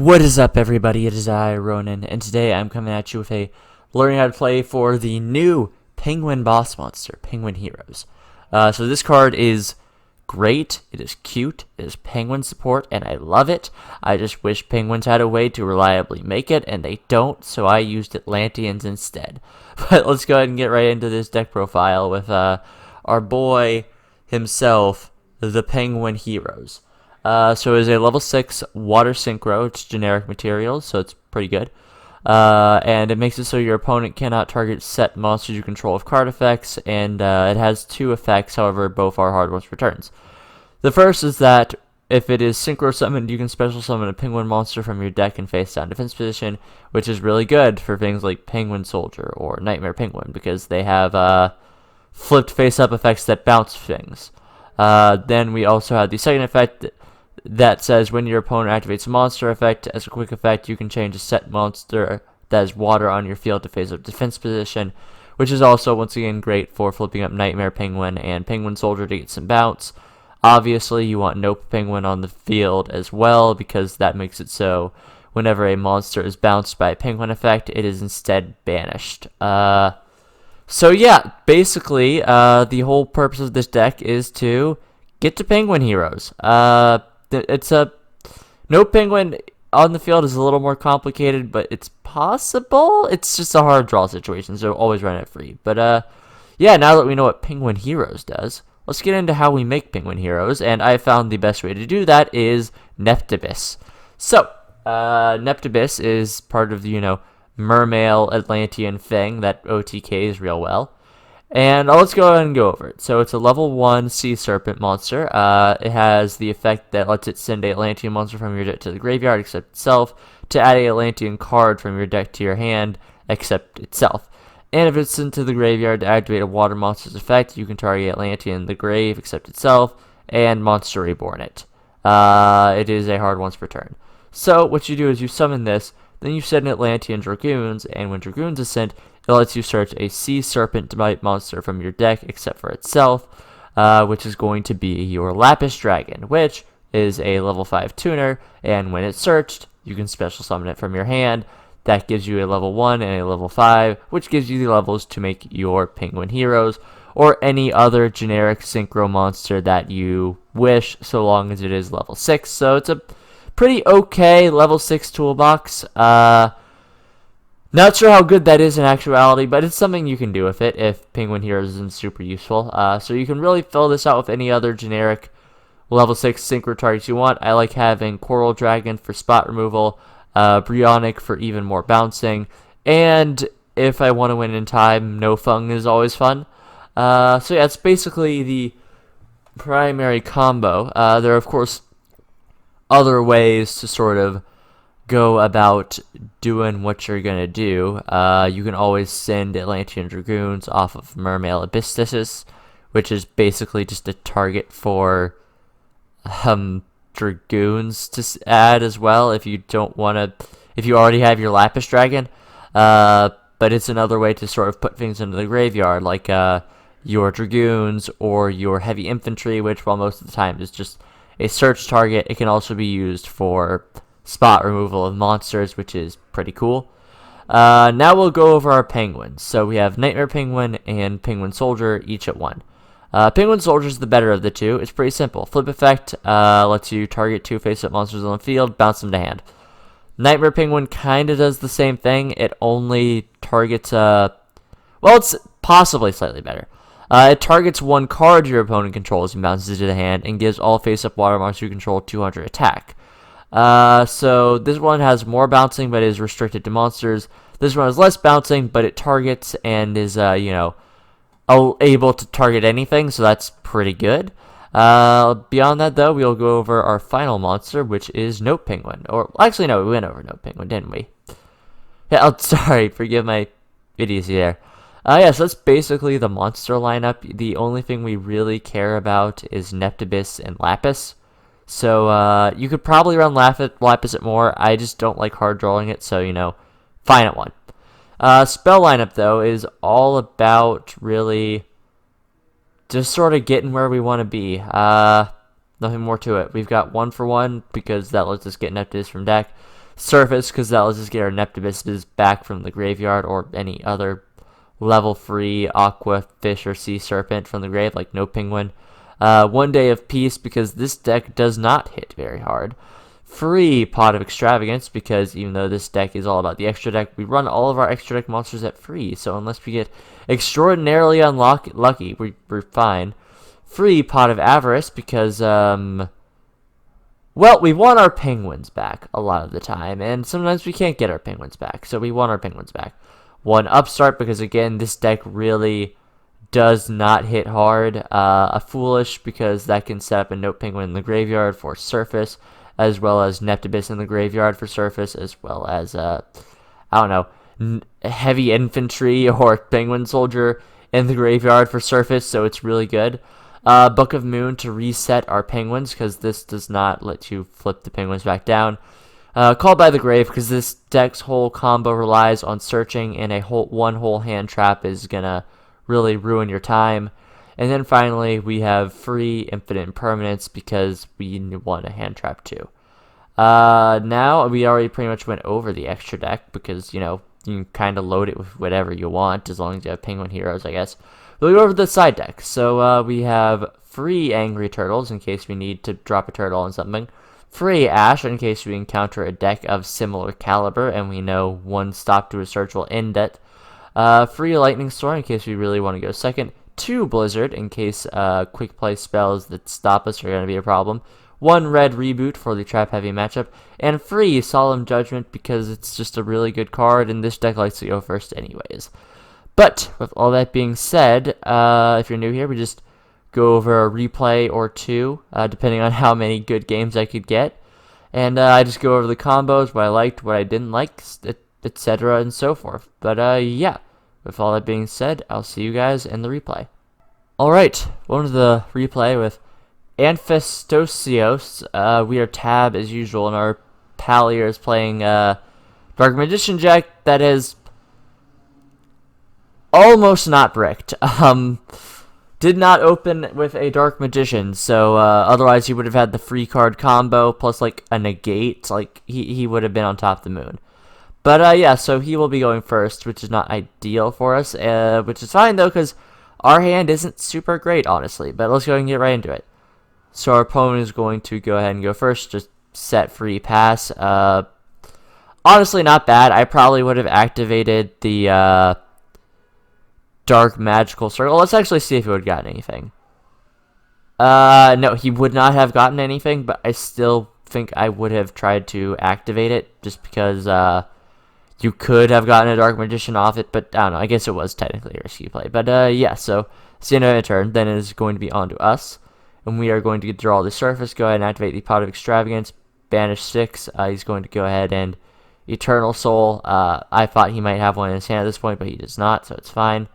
What is up, everybody? It is I, Ronin, and today I'm coming at you with a learning how to play for the new Penguin boss monster, Penguin Heroes. So this card is great, it is cute, it is Penguin support, and I love it. I just wish Penguins had a way to reliably make it, and they don't, so I used Atlanteans instead. But let's go ahead and get right into this deck profile with our boy himself, the Penguin Heroes. So it is a level 6 water synchro. It's generic materials, so it's pretty good. And it makes it so your opponent cannot target set monsters you control with card effects, and it has 2 effects, however, both are hard once returns. The first is that if it is synchro summoned, you can special summon a penguin monster from your deck in face down defense position, which is really good for things like Penguin Soldier or Nightmare Penguin, because they have flipped face up effects that bounce things. Then we also have the second effect that says when your opponent activates a monster effect, as a quick effect, you can change a set monster that has water on your field to face up defense position, which is also, once again, great for flipping up Nightmare Penguin and Penguin Soldier to get some bounce. Obviously, you want Nope Penguin on the field as well, because that makes it so whenever a monster is bounced by a Penguin effect, it is instead banished. So yeah, basically, the whole purpose of this deck is to get to Penguin Heroes. It's no Penguin on the field is a little more complicated, but it's possible. It's just a hard draw situation, so always run it free. But yeah, now that we know what Penguin Heroes does, let's get into how we make Penguin Heroes, and I found the best way to do that is Neptibus. So, Neptibus is part of the, Mermail Atlantean thing that OTKs real well. And let's go ahead and go over it. So it's a level 1 Sea Serpent monster. It has the effect that lets it send an Atlantean monster from your deck to the graveyard except itself, to add an Atlantean card from your deck to your hand except itself. And if it's sent to the graveyard to activate a water monster's effect, you can target Atlantean in the grave except itself, and Monster Reborn it. It is a hard once per turn. So what you do is you summon this, then you send Atlantean Dragoons, and when Dragoons is sent, it lets you search a Sea Serpent type monster from your deck except for itself, which is going to be your Lapis Dragon, which is a level 5 tuner, and when it's searched, you can special summon it from your hand. That gives you a level 1 and a level 5, which gives you the levels to make your Penguin Heroes, or any other generic synchro monster that you wish, so long as it is level 6. So it's a pretty okay level 6 toolbox. Not sure how good that is in actuality, but it's something you can do with it if Penguin Heroes isn't super useful. So you can really fill this out with any other generic level 6 synchro targets you want. I like having Coral Dragon for spot removal, Brionic for even more bouncing, and if I want to win in time, No Fung is always fun. So yeah, it's basically the primary combo. There are, of course, other ways to sort of go about doing what you're gonna do. You can always send Atlantean Dragoons off of Mermail Abystis, which is basically just a target for Dragoons to add as well if you don't want to, if you already have your Lapis Dragon. But it's another way to sort of put things into the graveyard, like your Dragoons or your Heavy Infantry, which, while most of the time is just a search target, it can also be used for spot removal of monsters, which is pretty cool. Now we'll go over our penguins. So we have Nightmare Penguin and Penguin Soldier, each at 1. Penguin Soldier is the better of the two. It's pretty simple. Flip effect lets you target 2 face-up monsters on the field, bounce them to hand. Nightmare Penguin kind of does the same thing. It only targets, well, it's possibly slightly better. It targets 1 card your opponent controls and bounces it to the hand, and gives all face-up water monsters you control 200 attack. So this one has more bouncing, but is restricted to monsters. This one has less bouncing, but it targets and is, able to target anything, so that's pretty good. Beyond that, though, we'll go over our final monster, which is Nope Penguin. Or, actually, no, we went over Nope Penguin, didn't we? Yeah, oh, sorry, forgive my idiocy there. Yeah, so that's basically the monster lineup. The only thing we really care about is Neptibus and Lapis. So, you could probably run Lapis at more. I just don't like hard drawing it, so, fine at 1. Spell lineup, though, is all about really just sort of getting where we want to be. Nothing more to it. We've got 1 for 1 because that lets us get Neptibus from deck. Surface, because that will just get our Neptubuses back from the graveyard, or any other level 3 aqua, fish, or sea serpent from the grave, like no penguin. 1 Day of Peace, because this deck does not hit very hard. Free Pot of Extravagance, because even though this deck is all about the extra deck, we run all of our extra deck monsters at free, so unless we get extraordinarily lucky, we're fine. Free Pot of Avarice, because, well, we want our penguins back a lot of the time, and sometimes we can't get our penguins back, so we want our penguins back. 1 Upstart, because again, this deck really does not hit hard. A Foolish, because that can set up a Note Penguin in the graveyard for Surface, as well as Neptubus in the graveyard for Surface, as well as, I don't know, Heavy Infantry or Penguin Soldier in the graveyard for Surface, so it's really good. Book of Moon to reset our penguins, because this does not let you flip the penguins back down. Called by the Grave, because this deck's whole combo relies on searching, and one whole hand trap is gonna really ruin your time. And then finally, we have free Infinite Impermanence, because we want a hand trap too. Now, we already pretty much went over the extra deck, because, you know, you can kind of load it with whatever you want, as long as you have Penguin Heroes, I guess. We'll go over the side deck. So we have free Angry Turtles in case we need to drop a turtle on something. Free Ash in case we encounter a deck of similar caliber and we know 1 stop to a search will end it. Free Lightning Storm in case we really want to go second. 2 Blizzard in case quick play spells that stop us are going to be a problem. 1 Red Reboot for the trap heavy matchup. And free Solemn Judgment because it's just a really good card and this deck likes to go first anyways. But with all that being said, if you're new here, we just go over a replay or two, depending on how many good games I could get. And I just go over the combos, what I liked, what I didn't like, etc. and so forth. But yeah, with all that being said, I'll see you guys in the replay. Alright, welcome to the replay with Anfestosios. We are tab as usual, and our pal here is playing Dark Magician deck that is almost not bricked. Did not open with a Dark Magician, so otherwise he would have had the free card combo plus like a negate. Like he would have been on top of the moon. But yeah, so he will be going first, which is not ideal for us, which is fine though because our hand isn't super great, honestly. But let's go ahead and get right into it. So our opponent is going to go ahead and go first, just set free pass. Honestly, not bad. I probably would have activated the Dark Magical Circle. Let's actually see if he would have gotten anything. No, he would not have gotten anything, but I still think I would have tried to activate it, just because you could have gotten a Dark Magician off it, but I don't know, I guess it was technically a risky play. But yeah, so it's the end of the turn, then it is going to be on to us, and we are going to draw the surface, go ahead and activate the Pot of Extravagance, banish 6, he's going to go ahead and Eternal Soul. I thought he might have one in his hand at this point, but he does not, so it's fine.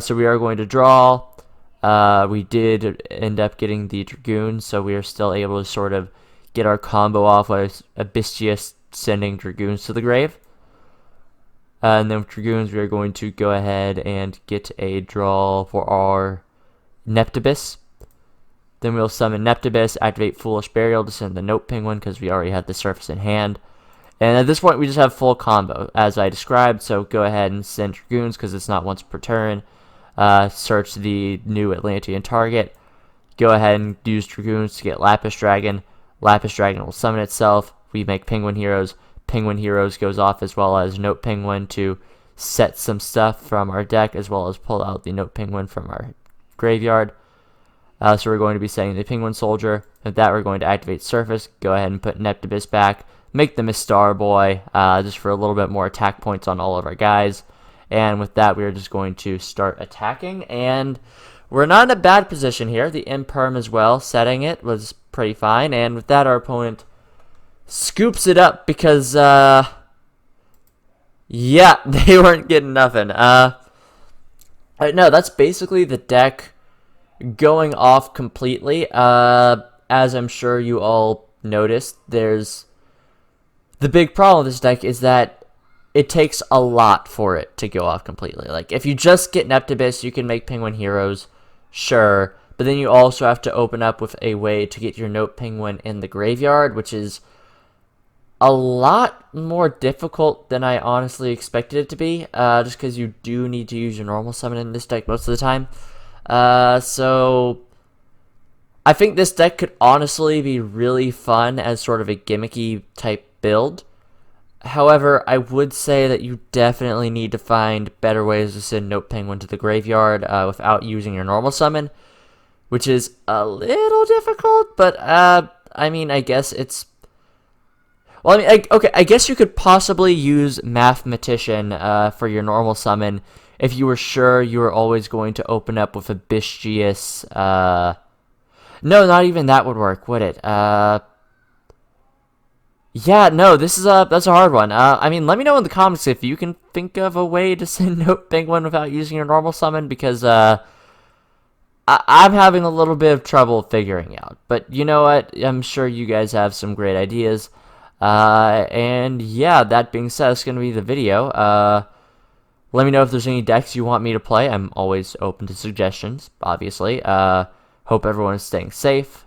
So we are going to draw. We did end up getting the Dragoon, so we are still able to sort of get our combo off with Abystius sending Dragoons to the grave. And then with Dragoons, we are going to go ahead and get a draw for our Neptubus. Then we'll summon Neptubus, activate Foolish Burial to send the Note Penguin because we already had the surface in hand. And at this point, we just have full combo, as I described, so go ahead and send Dragoons because it's not once per turn. Search the new Atlantean target. Go ahead and use Dragoons to get Lapis Dragon. Lapis Dragon will summon itself. We make Penguin Heroes. Penguin Heroes goes off as well as Note Penguin to set some stuff from our deck, as well as pull out the Note Penguin from our graveyard. So we're going to be setting the Penguin Soldier. With that, we're going to activate Surface. Go ahead and put Neptubus back. Make them a Star Boy, just for a little bit more attack points on all of our guys. And with that, we are just going to start attacking. And we're not in a bad position here. The Imperm as well, setting it was pretty fine. And with that, our opponent scoops it up because, yeah, they weren't getting nothing. No, that's basically the deck going off completely. As I'm sure you all noticed, the big problem with this deck is that it takes a lot for it to go off completely. Like, if you just get Neptubus, you can make Penguin Heroes, sure, but then you also have to open up with a way to get your Note Penguin in the graveyard, which is a lot more difficult than I honestly expected it to be, just because you do need to use your normal summon in this deck most of the time. So I think this deck could honestly be really fun as sort of a gimmicky type build. However, I would say that you definitely need to find better ways to send Note Penguin to the graveyard without using your normal summon, which is a little difficult, but I mean, I guess it's... Well, I mean, okay, I guess you could possibly use Mathematician for your normal summon if you were sure you were always going to open up with a Bistius. No, not even that would work, would it? Yeah, no, that's a hard one. I mean, let me know in the comments if you can think of a way to send Note Penguin without using your normal summon, because I'm having a little bit of trouble figuring out. But you know what? I'm sure you guys have some great ideas. And yeah, that being said, it's going to be the video. Let me know if there's any decks you want me to play. I'm always open to suggestions, obviously. Hope everyone is staying safe,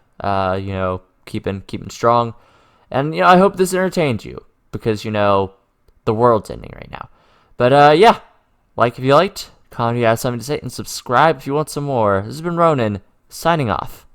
keeping strong. And, I hope this entertained you, because, the world's ending right now. But, yeah, like if you liked, comment if you have something to say, and subscribe if you want some more. This has been Ronin, signing off.